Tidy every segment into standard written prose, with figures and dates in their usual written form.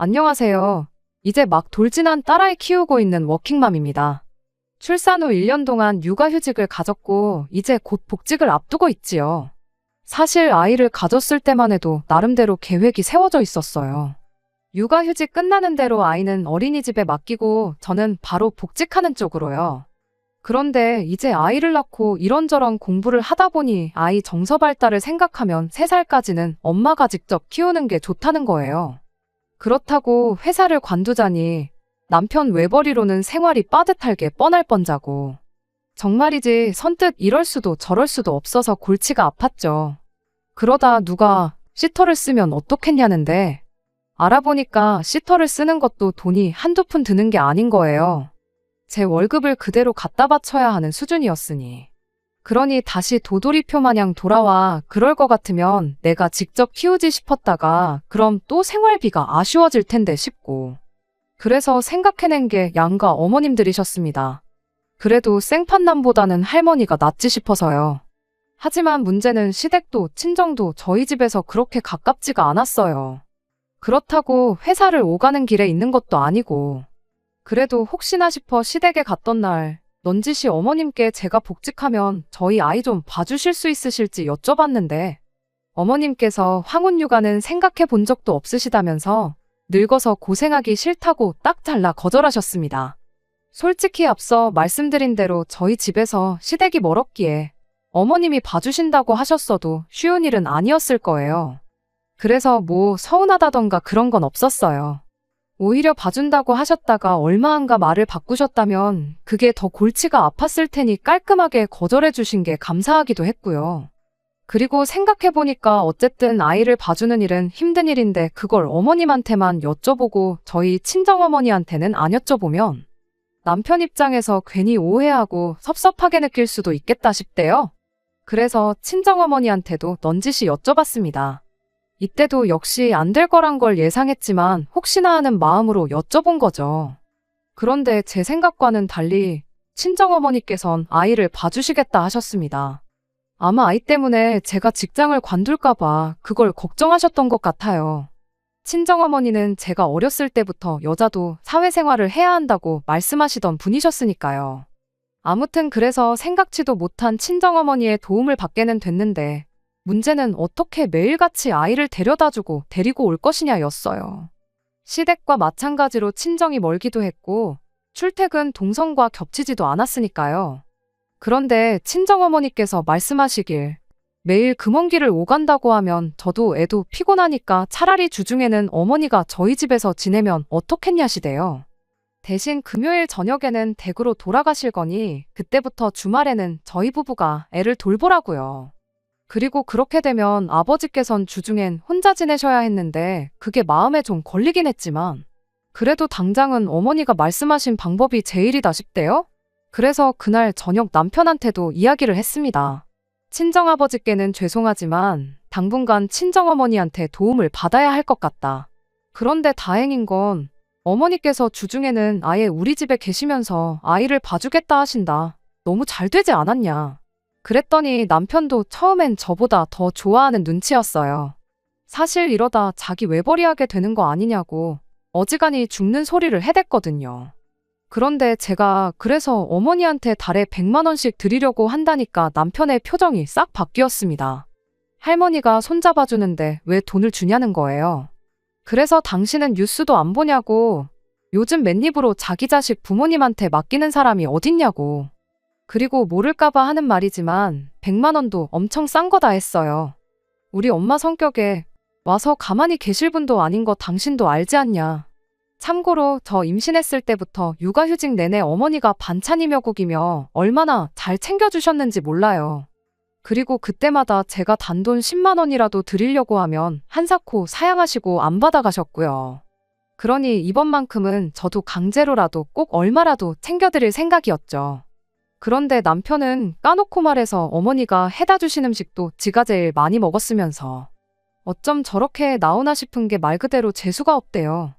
안녕하세요. 이제 막 돌진한 딸아이 키우고 있는 워킹맘입니다. 출산 후 1년 동안 육아휴직을 가졌고 이제 곧 복직을 앞두고 있지요. 사실 아이를 가졌을 때만 해도 나름대로 계획이 세워져 있었어요. 육아휴직 끝나는 대로 아이는 어린이집에 맡기고 저는 바로 복직하는 쪽으로요. 그런데 이제 아이를 낳고 이런저런 공부를 하다 보니 아이 정서 발달을 생각하면 3살까지는 엄마가 직접 키우는 게 좋다는 거예요. 그렇다고 회사를 관두자니 남편 외벌이로는 생활이 빠듯할 게 뻔할 뻔자고. 정말이지 선뜻 이럴 수도 저럴 수도 없어서 골치가 아팠죠. 그러다 누가 시터를 쓰면 어떻겠냐는데 알아보니까 시터를 쓰는 것도 돈이 한두 푼 드는 게 아닌 거예요. 제 월급을 그대로 갖다 바쳐야 하는 수준이었으니. 그러니 다시 도돌이표 마냥 돌아와 그럴 것 같으면 내가 직접 키우지 싶었다가 그럼 또 생활비가 아쉬워질 텐데 싶고. 그래서 생각해낸 게 양가 어머님들이셨습니다. 그래도 생판남보다는 할머니가 낫지 싶어서요. 하지만 문제는 시댁도 친정도 저희 집에서 그렇게 가깝지가 않았어요. 그렇다고 회사를 오가는 길에 있는 것도 아니고. 그래도 혹시나 싶어 시댁에 갔던 날 넌지시 어머님께 제가 복직하면 저희 아이 좀 봐주실 수 있으실지 여쭤봤는데 어머님께서 황혼육아는 생각해 본 적도 없으시다면서 늙어서 고생하기 싫다고 딱 잘라 거절하셨습니다. 솔직히 앞서 말씀드린 대로 저희 집에서 시댁이 멀었기에 어머님이 봐주신다고 하셨어도 쉬운 일은 아니었을 거예요. 그래서 뭐 서운하다던가 그런 건 없었어요. 오히려 봐준다고 하셨다가 얼마 안가 말을 바꾸셨다면 그게 더 골치가 아팠을 테니 깔끔하게 거절해 주신 게 감사하기도 했고요. 그리고 생각해보니까 어쨌든 아이를 봐주는 일은 힘든 일인데 그걸 어머님한테만 여쭤보고 저희 친정어머니한테는 안 여쭤보면 남편 입장에서 괜히 오해하고 섭섭하게 느낄 수도 있겠다 싶대요. 그래서 친정어머니한테도 넌지시 여쭤봤습니다. 이때도 역시 안 될 거란 걸 예상했지만 혹시나 하는 마음으로 여쭤본 거죠. 그런데 제 생각과는 달리 친정어머니께선 아이를 봐주시겠다 하셨습니다. 아마 아이 때문에 제가 직장을 관둘까 봐 그걸 걱정하셨던 것 같아요. 친정어머니는 제가 어렸을 때부터 여자도 사회생활을 해야 한다고 말씀하시던 분이셨으니까요. 아무튼 그래서 생각지도 못한 친정어머니의 도움을 받게는 됐는데 문제는 어떻게 매일같이 아이를 데려다주고 데리고 올 것이냐였어요. 시댁과 마찬가지로 친정이 멀기도 했고 출퇴근 동선과 겹치지도 않았으니까요. 그런데 친정어머니께서 말씀하시길 매일 그 먼 길을 오간다고 하면 저도 애도 피곤하니까 차라리 주중에는 어머니가 저희 집에서 지내면 어떻겠냐시대요. 대신 금요일 저녁에는 댁으로 돌아가실 거니 그때부터 주말에는 저희 부부가 애를 돌보라고요. 그리고 그렇게 되면 아버지께선 주중엔 혼자 지내셔야 했는데 그게 마음에 좀 걸리긴 했지만 그래도 당장은 어머니가 말씀하신 방법이 제일이다 싶대요. 그래서 그날 저녁 남편한테도 이야기를 했습니다. 친정아버지께는 죄송하지만 당분간 친정어머니한테 도움을 받아야 할 것 같다. 그런데 다행인 건 어머니께서 주중에는 아예 우리 집에 계시면서 아이를 봐주겠다 하신다. 너무 잘 되지 않았냐. 그랬더니 남편도 처음엔 저보다 더 좋아하는 눈치였어요. 사실 이러다 자기 외벌이하게 되는 거 아니냐고 어지간히 죽는 소리를 해댔거든요. 그런데 제가 그래서 어머니한테 달에 100만 원씩 드리려고 한다니까 남편의 표정이 싹 바뀌었습니다. 할머니가 손잡아주는데 왜 돈을 주냐는 거예요. 그래서 당신은 뉴스도 안 보냐고 요즘 맨입으로 자기 자식 부모님한테 맡기는 사람이 어딨냐고. 그리고 모를까봐 하는 말이지만 100만 원도 엄청 싼 거다 했어요. 우리 엄마 성격에 와서 가만히 계실 분도 아닌 거 당신도 알지 않냐. 참고로 저 임신했을 때부터 육아휴직 내내 어머니가 반찬이며 국이며 얼마나 잘 챙겨주셨는지 몰라요. 그리고 그때마다 제가 단돈 10만 원이라도 드리려고 하면 한사코 사양하시고 안 받아가셨고요. 그러니 이번만큼은 저도 강제로라도 꼭 얼마라도 챙겨드릴 생각이었죠. 그런데 남편은 까놓고 말해서 어머니가 해다 주신 음식도 지가 제일 많이 먹었으면서 어쩜 저렇게 나오나 싶은 게 말 그대로 재수가 없대요.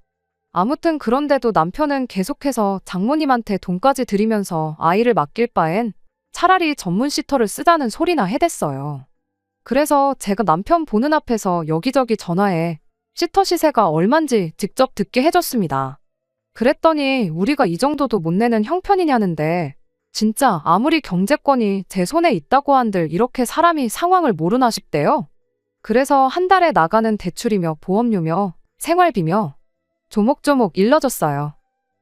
아무튼 그런데도 남편은 계속해서 장모님한테 돈까지 드리면서 아이를 맡길 바엔 차라리 전문 시터를 쓰자는 소리나 해댔어요. 그래서 제가 남편 보는 앞에서 여기저기 전화해 시터 시세가 얼만지 직접 듣게 해줬습니다. 그랬더니 우리가 이 정도도 못 내는 형편이냐는데 진짜 아무리 경제권이 제 손에 있다고 한들 이렇게 사람이 상황을 모르나 싶대요. 그래서 한 달에 나가는 대출이며 보험료며 생활비며 조목조목 일러줬어요.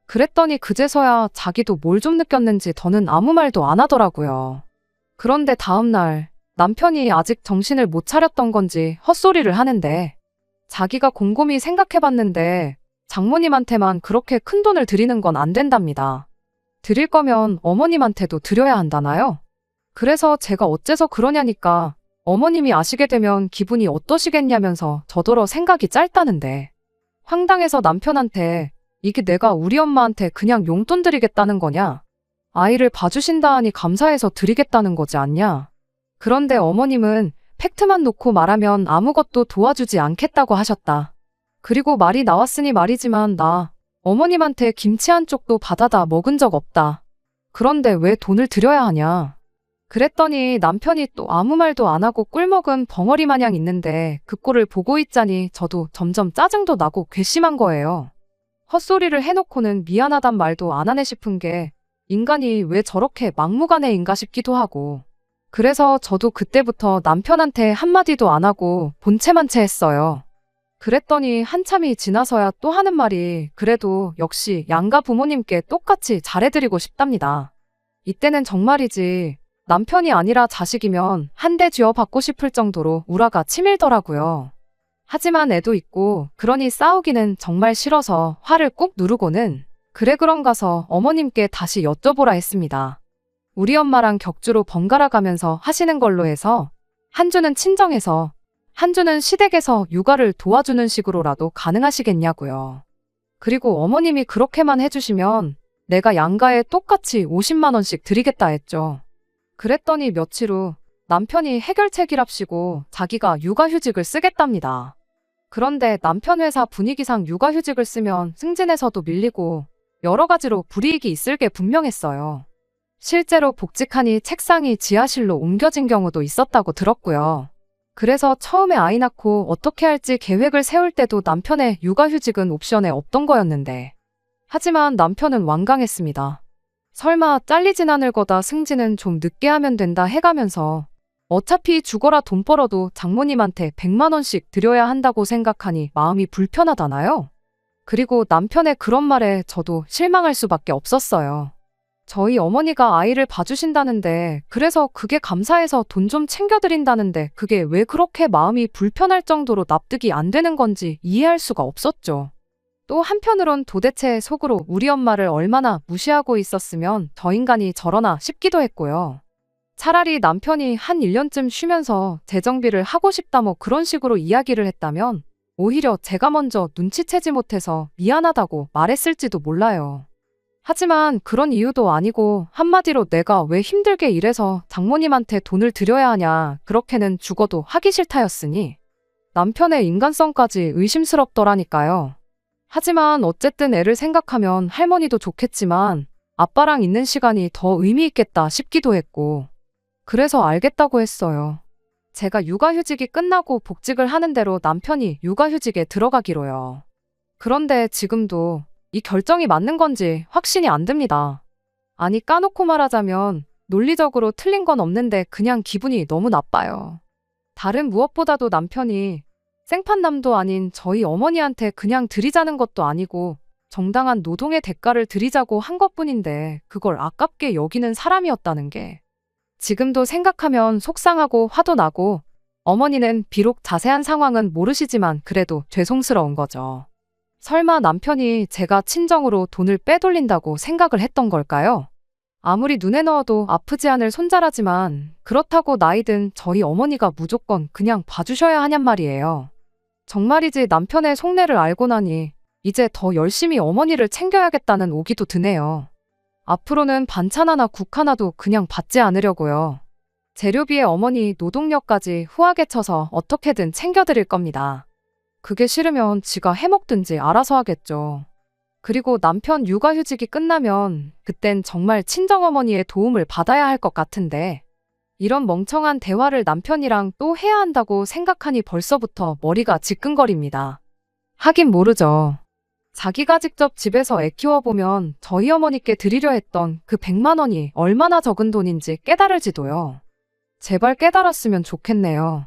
그랬더니 그제서야 자기도 뭘 좀 느꼈는지 더는 아무 말도 안 하더라고요. 그런데 다음날 남편이 아직 정신을 못 차렸던 건지 헛소리를 하는데 자기가 곰곰이 생각해봤는데 장모님한테만 그렇게 큰 돈을 드리는 건 안 된답니다. 드릴 거면 어머님한테도 드려야 한다나요? 그래서 제가 어째서 그러냐니까 어머님이 아시게 되면 기분이 어떠시겠냐면서 저더러 생각이 짧다는데 황당해서 남편한테 이게 내가 우리 엄마한테 그냥 용돈 드리겠다는 거냐? 아이를 봐주신다 하니 감사해서 드리겠다는 거지 않냐? 그런데 어머님은 팩트만 놓고 말하면 아무것도 도와주지 않겠다고 하셨다. 그리고 말이 나왔으니 말이지만 나 어머님한테 김치 한 쪽도 받아다 먹은 적 없다. 그런데 왜 돈을 드려야 하냐? 그랬더니 남편이 또 아무 말도 안 하고 꿀먹은 벙어리 마냥 있는데 그 꼴을 보고 있자니 저도 점점 짜증도 나고 괘씸한 거예요. 헛소리를 해놓고는 미안하단 말도 안 하네 싶은 게 인간이 왜 저렇게 막무가내인가 싶기도 하고 그래서 저도 그때부터 남편한테 한마디도 안 하고 본체만 채 했어요. 그랬더니 한참이 지나서야 또 하는 말이 그래도 역시 양가 부모님께 똑같이 잘해드리고 싶답니다. 이때는 정말이지 남편이 아니라 자식이면 한 대 쥐어 받고 싶을 정도로 우라가 치밀더라고요. 하지만 애도 있고 그러니 싸우기는 정말 싫어서 화를 꾹 누르고는 그래 그럼 가서 어머님께 다시 여쭤보라 했습니다. 우리 엄마랑 격주로 번갈아 가면서 하시는 걸로 해서 한 주는 친정에서 한 주는 시댁에서 육아를 도와주는 식으로라도 가능하시겠냐고요. 그리고 어머님이 그렇게만 해주시면 내가 양가에 똑같이 50만 원씩 드리겠다 했죠. 그랬더니 며칠 후 남편이 해결책이랍시고 자기가 육아휴직을 쓰겠답니다. 그런데 남편 회사 분위기상 육아휴직을 쓰면 승진에서도 밀리고 여러 가지로 불이익이 있을 게 분명했어요. 실제로 복직하니 책상이 지하실로 옮겨진 경우도 있었다고 들었고요. 그래서 처음에 아이 낳고 어떻게 할지 계획을 세울 때도 남편의 육아휴직은 옵션에 없던 거였는데 하지만 남편은 완강했습니다. 설마 잘리진 않을 거다 승진은 좀 늦게 하면 된다 해가면서 어차피 죽어라 돈 벌어도 장모님한테 100만 원씩 드려야 한다고 생각하니 마음이 불편하다나요? 그리고 남편의 그런 말에 저도 실망할 수밖에 없었어요. 저희 어머니가 아이를 봐주신다는데 그래서 그게 감사해서 돈 좀 챙겨드린다는데 그게 왜 그렇게 마음이 불편할 정도로 납득이 안 되는 건지 이해할 수가 없었죠. 또 한편으론 도대체 속으로 우리 엄마를 얼마나 무시하고 있었으면 저 인간이 저러나 싶기도 했고요. 차라리 남편이 한 1년쯤 쉬면서 재정비를 하고 싶다 뭐 그런 식으로 이야기를 했다면 오히려 제가 먼저 눈치채지 못해서 미안하다고 말했을지도 몰라요. 하지만 그런 이유도 아니고 한마디로 내가 왜 힘들게 일해서 장모님한테 돈을 드려야 하냐 그렇게는 죽어도 하기 싫다였으니 남편의 인간성까지 의심스럽더라니까요. 하지만 어쨌든 애를 생각하면 할머니도 좋겠지만 아빠랑 있는 시간이 더 의미 있겠다 싶기도 했고 그래서 알겠다고 했어요. 제가 육아휴직이 끝나고 복직을 하는 대로 남편이 육아휴직에 들어가기로요. 그런데 지금도 이 결정이 맞는 건지 확신이 안 듭니다. 아니 까놓고 말하자면 논리적으로 틀린 건 없는데 그냥 기분이 너무 나빠요. 다른 무엇보다도 남편이 생판남도 아닌 저희 어머니한테 그냥 드리자는 것도 아니고 정당한 노동의 대가를 드리자고 한 것뿐인데 그걸 아깝게 여기는 사람이었다는 게 지금도 생각하면 속상하고 화도 나고 어머니는 비록 자세한 상황은 모르시지만 그래도 죄송스러운 거죠. 설마 남편이 제가 친정으로 돈을 빼돌린다고 생각을 했던 걸까요? 아무리 눈에 넣어도 아프지 않을 손자라지만 그렇다고 나이든 저희 어머니가 무조건 그냥 봐주셔야 하냔 말이에요. 정말이지 남편의 속내를 알고 나니 이제 더 열심히 어머니를 챙겨야겠다는 오기도 드네요. 앞으로는 반찬 하나 국 하나도 그냥 받지 않으려고요. 재료비에 어머니 노동력까지 후하게 쳐서 어떻게든 챙겨드릴 겁니다. 그게 싫으면 지가 해먹든지 알아서 하겠죠. 그리고 남편 육아휴직이 끝나면 그땐 정말 친정어머니의 도움을 받아야 할 것 같은데 이런 멍청한 대화를 남편이랑 또 해야 한다고 생각하니 벌써부터 머리가 지끈거립니다. 하긴 모르죠. 자기가 직접 집에서 애 키워보면 저희 어머니께 드리려 했던 그 100만 원이 얼마나 적은 돈인지 깨달을지도요. 제발 깨달았으면 좋겠네요.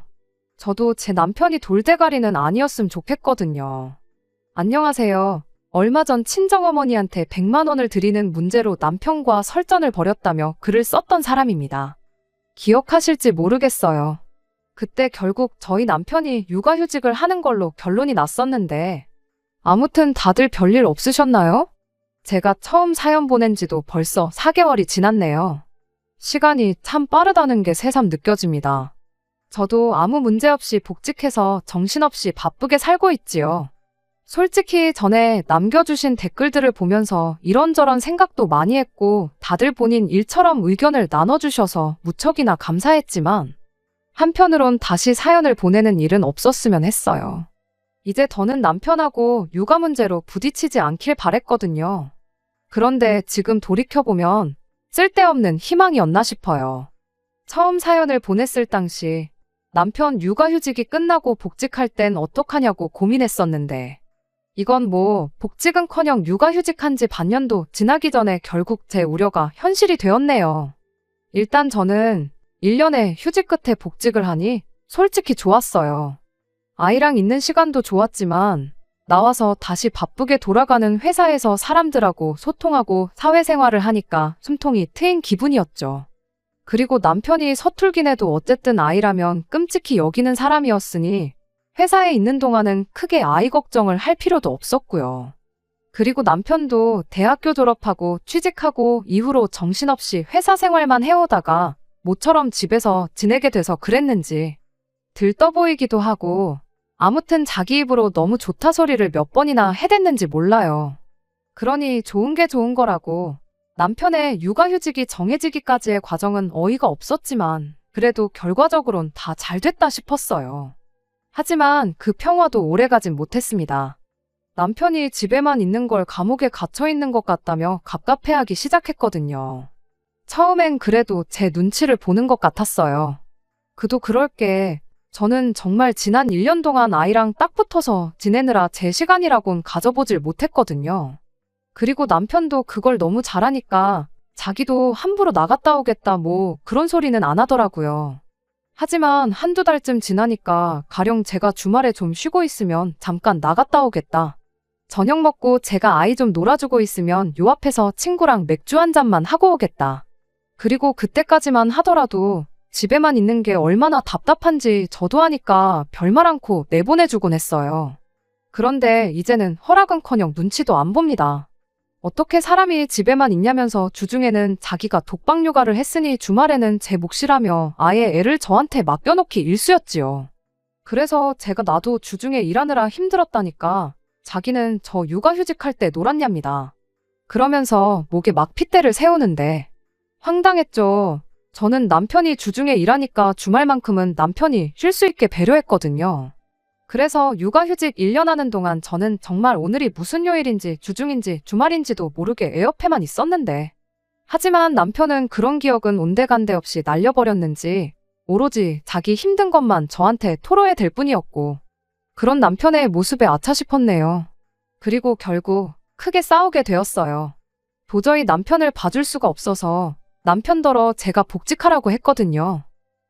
저도 제 남편이 돌대가리는 아니었으면 좋겠거든요. 안녕하세요. 얼마 전 친정어머니한테 100만 원을 드리는 문제로 남편과 설전을 벌였다며 글을 썼던 사람입니다. 기억하실지 모르겠어요. 그때 결국 저희 남편이 육아휴직을 하는 걸로 결론이 났었는데 아무튼 다들 별일 없으셨나요? 제가 처음 사연 보낸 지도 벌써 4개월이 지났네요. 시간이 참 빠르다는 게 새삼 느껴집니다. 저도 아무 문제 없이 복직해서 정신없이 바쁘게 살고 있지요. 솔직히 전에 남겨주신 댓글들을 보면서 이런저런 생각도 많이 했고 다들 본인 일처럼 의견을 나눠주셔서 무척이나 감사했지만 한편으론 다시 사연을 보내는 일은 없었으면 했어요. 이제 더는 남편하고 육아 문제로 부딪히지 않길 바랬거든요. 그런데 지금 돌이켜보면 쓸데없는 희망이었나 싶어요. 처음 사연을 보냈을 당시 남편 육아휴직이 끝나고 복직할 땐 어떡하냐고 고민했었는데 이건 뭐 복직은커녕 육아휴직한 지 반년도 지나기 전에 결국 제 우려가 현실이 되었네요. 일단 저는 1년의 휴직 끝에 복직을 하니 솔직히 좋았어요. 아이랑 있는 시간도 좋았지만 나와서 다시 바쁘게 돌아가는 회사에서 사람들하고 소통하고 사회생활을 하니까 숨통이 트인 기분이었죠. 그리고 남편이 서툴긴 해도 어쨌든 아이라면 끔찍히 여기는 사람이었으니 회사에 있는 동안은 크게 아이 걱정을 할 필요도 없었고요. 그리고 남편도 대학교 졸업하고 취직하고 이후로 정신없이 회사 생활만 해오다가 모처럼 집에서 지내게 돼서 그랬는지 들떠 보이기도 하고 아무튼 자기 입으로 너무 좋다 소리를 몇 번이나 해댔는지 몰라요. 그러니 좋은 게 좋은 거라고 남편의 육아휴직이 정해지기까지의 과정은 어이가 없었지만 그래도 결과적으론 다 잘 됐다 싶었어요. 하지만 그 평화도 오래가진 못했습니다. 남편이 집에만 있는 걸 감옥에 갇혀 있는 것 같다며 갑갑해하기 시작했거든요. 처음엔 그래도 제 눈치를 보는 것 같았어요. 그도 그럴 게 저는 정말 지난 1년 동안 아이랑 딱 붙어서 지내느라 제 시간이라곤 가져보질 못했거든요. 그리고 남편도 그걸 너무 잘하니까 자기도 함부로 나갔다 오겠다 뭐 그런 소리는 안 하더라고요. 하지만 한두 달쯤 지나니까 가령 제가 주말에 좀 쉬고 있으면 잠깐 나갔다 오겠다. 저녁 먹고 제가 아이 좀 놀아주고 있으면 요 앞에서 친구랑 맥주 한 잔만 하고 오겠다. 그리고 그때까지만 하더라도 집에만 있는 게 얼마나 답답한지 저도 하니까 별말 않고 내보내주곤 했어요. 그런데 이제는 허락은커녕 눈치도 안 봅니다. 어떻게 사람이 집에만 있냐면서 주중에는 자기가 독박 육아를 했으니 주말에는 제 몫이라며 아예 애를 저한테 맡겨놓기 일쑤였지요. 그래서 제가 나도 주중에 일하느라 힘들었다니까 자기는 저 육아휴직할 때 놀았냐입니다. 그러면서 목에 막 핏대를 세우는데 황당했죠. 저는 남편이 주중에 일하니까 주말만큼은 남편이 쉴 수 있게 배려했거든요. 그래서 육아휴직 1년 하는 동안 저는 정말 오늘이 무슨 요일인지 주중인지 주말인지도 모르게 에어패만 있었는데 하지만 남편은 그런 기억은 온데간데 없이 날려버렸는지 오로지 자기 힘든 것만 저한테 토로해댈 뿐이었고 그런 남편의 모습에 아차 싶었네요. 그리고 결국 크게 싸우게 되었어요. 도저히 남편을 봐줄 수가 없어서 남편더러 제가 복직하라고 했거든요.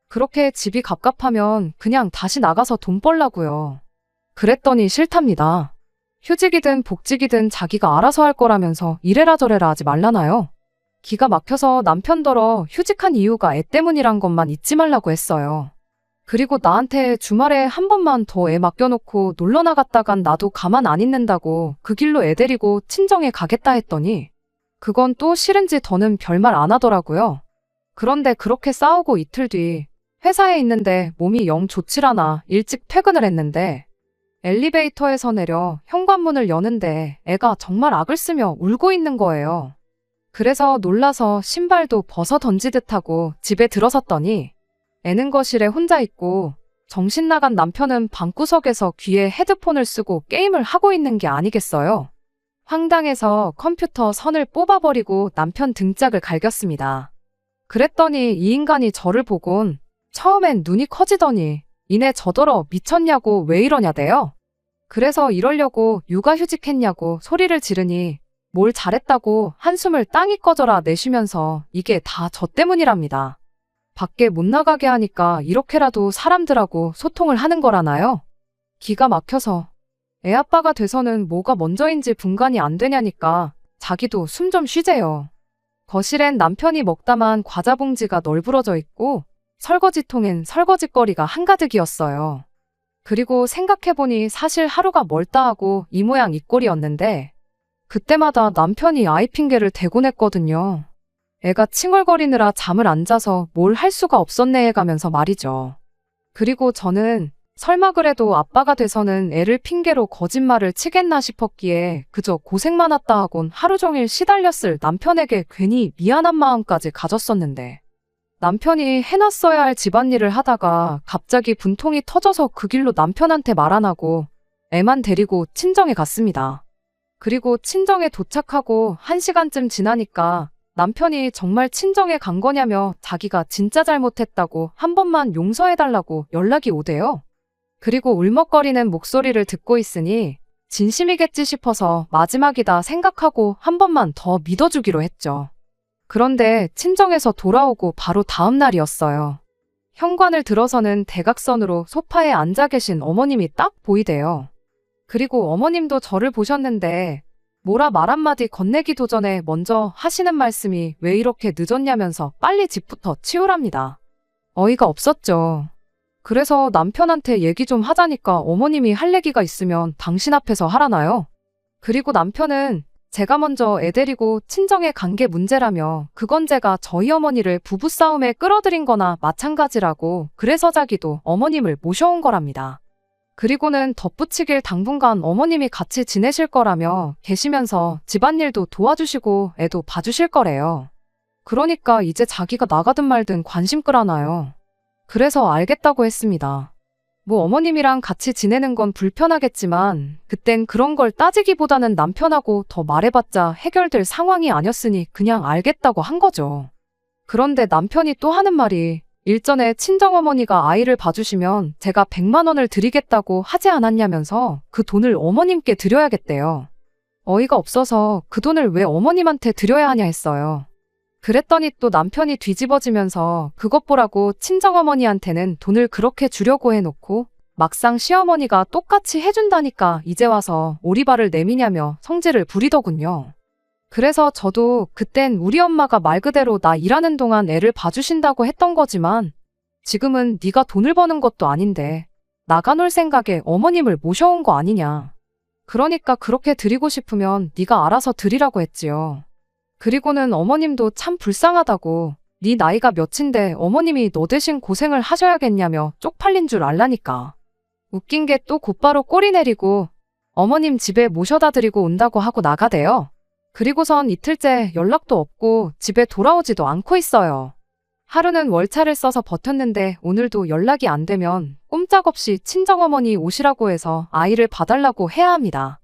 그렇게 집이 갑갑하면 그냥 다시 나가서 돈 벌라고요. 그랬더니 싫답니다. 휴직이든 복직이든 자기가 알아서 할 거라면서 이래라 저래라 하지 말라나요? 기가 막혀서 남편더러 휴직한 이유가 애 때문이란 것만 잊지 말라고 했어요. 그리고 나한테 주말에 한 번만 더 애 맡겨놓고 놀러 나갔다간 나도 가만 안 있는다고 그 길로 애 데리고 친정에 가겠다 했더니 그건 또 싫은지 더는 별말 안 하더라고요. 그런데 그렇게 싸우고 이틀 뒤 회사에 있는데 몸이 영 좋질 않아 일찍 퇴근을 했는데 엘리베이터에서 내려 현관문을 여는데 애가 정말 악을 쓰며 울고 있는 거예요. 그래서 놀라서 신발도 벗어 던지듯 하고 집에 들어섰더니 애는 거실에 혼자 있고 정신 나간 남편은 방구석에서 귀에 헤드폰을 쓰고 게임을 하고 있는 게 아니겠어요. 황당해서 컴퓨터 선을 뽑아버리고 남편 등짝을 갈겼습니다. 그랬더니 이 인간이 저를 보곤 처음엔 눈이 커지더니 이내 저더러 미쳤냐고 왜 이러냐대요. 그래서 이러려고 육아휴직했냐고 소리를 지르니 뭘 잘했다고 한숨을 땅이 꺼져라 내쉬면서 이게 다 저 때문이랍니다. 밖에 못 나가게 하니까 이렇게라도 사람들하고 소통을 하는 거라나요? 기가 막혀서. 애 아빠가 돼서는 뭐가 먼저인지 분간이 안 되냐니까 자기도 숨 좀 쉬재요. 거실엔 남편이 먹다만 과자 봉지가 널브러져 있고 설거지통엔 설거지거리가 한가득이었어요. 그리고 생각해보니 사실 하루가 멀다 하고 이 모양 이 꼴이었는데 그때마다 남편이 아이 핑계를 대곤 했거든요. 애가 칭얼거리느라 잠을 안 자서 뭘 할 수가 없었네 해가면서 말이죠. 그리고 저는 설마 그래도 아빠가 돼서는 애를 핑계로 거짓말을 치겠나 싶었기에 그저 고생 많았다 하곤 하루 종일 시달렸을 남편에게 괜히 미안한 마음까지 가졌었는데 남편이 해놨어야 할 집안일을 하다가 갑자기 분통이 터져서 그 길로 남편한테 말 안 하고 애만 데리고 친정에 갔습니다. 그리고 친정에 도착하고 1시간쯤 지나니까 남편이 정말 친정에 간 거냐며 자기가 진짜 잘못했다고 한 번만 용서해달라고 연락이 오대요. 그리고 울먹거리는 목소리를 듣고 있으니 진심이겠지 싶어서 마지막이다 생각하고 한 번만 더 믿어주기로 했죠. 그런데 친정에서 돌아오고 바로 다음 날이었어요. 현관을 들어서는 대각선으로 소파에 앉아 계신 어머님이 딱 보이대요. 그리고 어머님도 저를 보셨는데 뭐라 말 한마디 건네기도 전에 먼저 하시는 말씀이 왜 이렇게 늦었냐면서 빨리 집부터 치우랍니다. 어이가 없었죠. 그래서 남편한테 얘기 좀 하자니까 어머님이 할 얘기가 있으면 당신 앞에서 하라나요? 그리고 남편은 제가 먼저 애 데리고 친정에 간 게 문제라며 그건 제가 저희 어머니를 부부싸움에 끌어들인 거나 마찬가지라고 그래서 자기도 어머님을 모셔온 거랍니다. 그리고는 덧붙이길 당분간 어머님이 같이 지내실 거라며 계시면서 집안일도 도와주시고 애도 봐주실 거래요. 그러니까 이제 자기가 나가든 말든 관심 끌어나요. 그래서 알겠다고 했습니다. 뭐 어머님이랑 같이 지내는 건 불편하겠지만 그땐 그런 걸 따지기보다는 남편하고 더 말해봤자 해결될 상황이 아니었으니 그냥 알겠다고 한 거죠. 그런데 남편이 또 하는 말이 일전에 친정어머니가 아이를 봐주시면 제가 100만 원을 드리겠다고 하지 않았냐면서 그 돈을 어머님께 드려야겠대요. 어이가 없어서 그 돈을 왜 어머님한테 드려야 하냐 했어요. 그랬더니 또 남편이 뒤집어지면서 그것 보라고 친정어머니한테는 돈을 그렇게 주려고 해놓고 막상 시어머니가 똑같이 해준다니까 이제 와서 오리발을 내미냐며 성질을 부리더군요. 그래서 저도 그땐 우리 엄마가 말 그대로 나 일하는 동안 애를 봐주신다고 했던 거지만 지금은 네가 돈을 버는 것도 아닌데 나가 놀 생각에 어머님을 모셔온 거 아니냐. 그러니까 그렇게 드리고 싶으면 네가 알아서 드리라고 했지요. 그리고는 어머님도 참 불쌍하다고 네 나이가 몇인데 어머님이 너 대신 고생을 하셔야겠냐며 쪽팔린 줄 알라니까. 웃긴 게 또 곧바로 꼬리 내리고 어머님 집에 모셔다 드리고 온다고 하고 나가대요. 그리고선 이틀째 연락도 없고 집에 돌아오지도 않고 있어요. 하루는 월차를 써서 버텼는데 오늘도 연락이 안 되면 꼼짝없이 친정어머니 오시라고 해서 아이를 봐달라고 해야 합니다.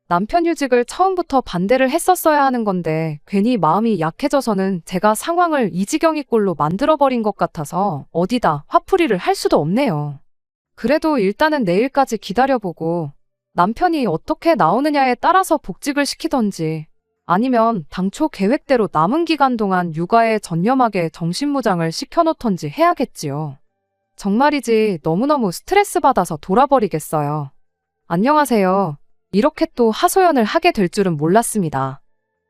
남편 휴직을 처음부터 반대를 했었어야 하는 건데 괜히 마음이 약해져서는 제가 상황을 이 지경이 꼴로 만들어버린 것 같아서 어디다 화풀이를 할 수도 없네요. 그래도 일단은 내일까지 기다려보고 남편이 어떻게 나오느냐에 따라서 복직을 시키던지 아니면 당초 계획대로 남은 기간 동안 육아에 전념하게 정신무장을 시켜놓던지 해야겠지요. 정말이지 너무너무 스트레스 받아서 돌아버리겠어요. 안녕하세요. 이렇게 또 하소연을 하게 될 줄은 몰랐습니다.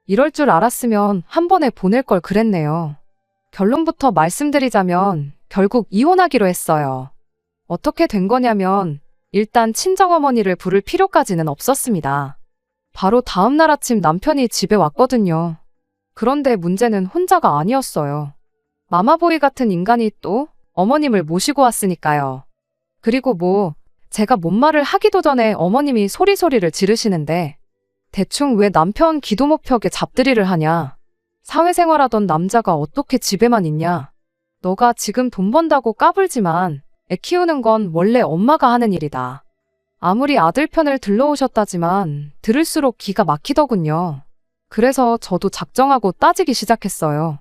이럴 줄 알았으면 한 번에 보낼 걸 그랬네요. 결론부터 말씀드리자면 결국 이혼하기로 했어요. 어떻게 된 거냐면 일단 친정어머니를 부를 필요까지는 없었습니다. 바로 다음날 아침 남편이 집에 왔거든요. 그런데 문제는 혼자가 아니었어요. 마마보이 같은 인간이 또 어머님을 모시고 왔으니까요. 그리고 뭐 제가 뭔 말을 하기도 전에 어머님이 소리소리를 지르시는데 대충 왜 남편 기도 못 펴게 잡들이를 하냐. 사회생활하던 남자가 어떻게 집에만 있냐. 너가 지금 돈 번다고 까불지만 애 키우는 건 원래 엄마가 하는 일이다. 아무리 아들 편을 들러오셨다지만 들을수록 기가 막히더군요. 그래서 저도 작정하고 따지기 시작했어요.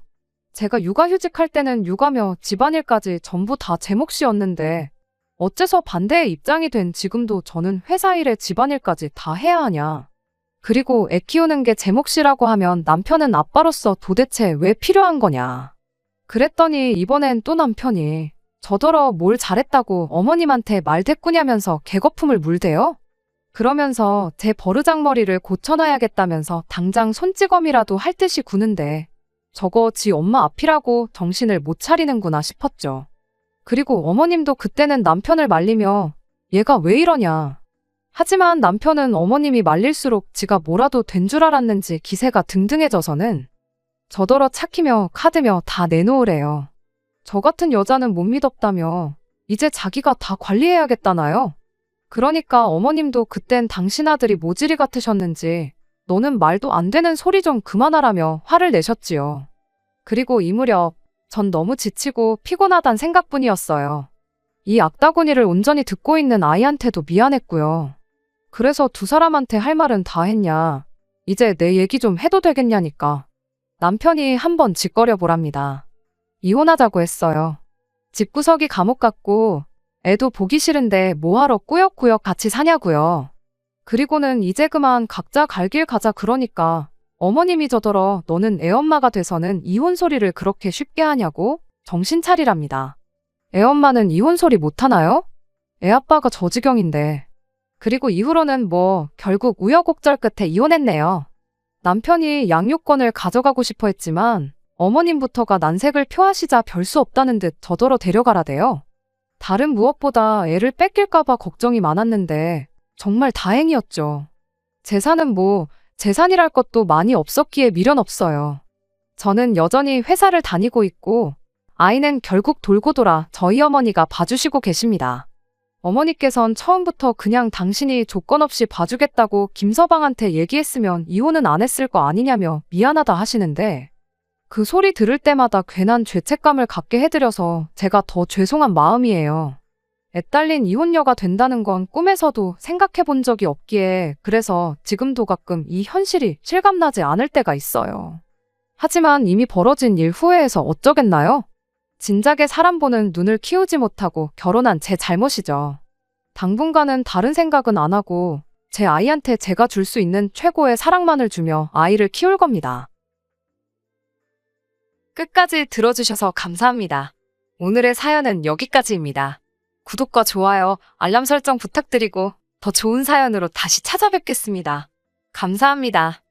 제가 육아휴직할 때는 육아며 집안일까지 전부 다 제 몫이었는데 어째서 반대의 입장이 된 지금도 저는 회사 일에 집안일까지 다 해야 하냐. 그리고 애 키우는 게 제 몫이라고 하면 남편은 아빠로서 도대체 왜 필요한 거냐. 그랬더니 이번엔 또 남편이 저더러 뭘 잘했다고 어머님한테 말대꾸냐면서 개거품을 물대요? 그러면서 제 버르장머리를 고쳐놔야겠다면서 당장 손찌검이라도 할 듯이 구는데 저거 지 엄마 앞이라고 정신을 못 차리는구나 싶었죠. 그리고 어머님도 그때는 남편을 말리며 얘가 왜 이러냐. 하지만 남편은 어머님이 말릴수록 지가 뭐라도 된 줄 알았는지 기세가 등등해져서는 저더러 착히며 카드며 다 내놓으래요. 저 같은 여자는 못 믿었다며 이제 자기가 다 관리해야겠다나요? 그러니까 어머님도 그땐 당신 아들이 모질이 같으셨는지 너는 말도 안 되는 소리 좀 그만하라며 화를 내셨지요. 그리고 이 무렵 전 너무 지치고 피곤하단 생각뿐이었어요. 이 악다구니를 온전히 듣고 있는 아이한테도 미안했고요. 그래서 두 사람한테 할 말은 다 했냐. 이제 내 얘기 좀 해도 되겠냐니까. 남편이 한번 짓거려 보랍니다. 이혼하자고 했어요. 집구석이 감옥 같고 애도 보기 싫은데 뭐하러 꾸역꾸역 같이 사냐고요. 그리고는 이제 그만 각자 갈 길 가자 그러니까 어머님이 저더러 너는 애엄마가 돼서는 이혼 소리를 그렇게 쉽게 하냐고 정신 차리랍니다. 애엄마는 이혼 소리 못하나요? 애아빠가 저 지경인데. 그리고 이후로는 뭐 결국 우여곡절 끝에 이혼했네요. 남편이 양육권을 가져가고 싶어 했지만 어머님부터가 난색을 표하시자 별 수 없다는 듯 저더러 데려가라대요. 다른 무엇보다 애를 뺏길까봐 걱정이 많았는데 정말 다행이었죠. 재산은 뭐 재산이랄 것도 많이 없었기에 미련 없어요. 저는 여전히 회사를 다니고 있고 아이는 결국 돌고 돌아 저희 어머니가 봐주시고 계십니다. 어머니께선 처음부터 그냥 당신이 조건 없이 봐주겠다고 김서방한테 얘기했으면 이혼은 안 했을 거 아니냐며 미안하다 하시는데 그 소리 들을 때마다 괜한 죄책감을 갖게 해드려서 제가 더 죄송한 마음이에요. 애 딸린 이혼녀가 된다는 건 꿈에서도 생각해 본 적이 없기에 그래서 지금도 가끔 이 현실이 실감나지 않을 때가 있어요. 하지만 이미 벌어진 일 후회해서 어쩌겠나요? 진작에 사람 보는 눈을 키우지 못하고 결혼한 제 잘못이죠. 당분간은 다른 생각은 안 하고 제 아이한테 제가 줄 수 있는 최고의 사랑만을 주며 아이를 키울 겁니다. 끝까지 들어주셔서 감사합니다. 오늘의 사연은 여기까지입니다. 구독과 좋아요, 알람 설정 부탁드리고 더 좋은 사연으로 다시 찾아뵙겠습니다. 감사합니다.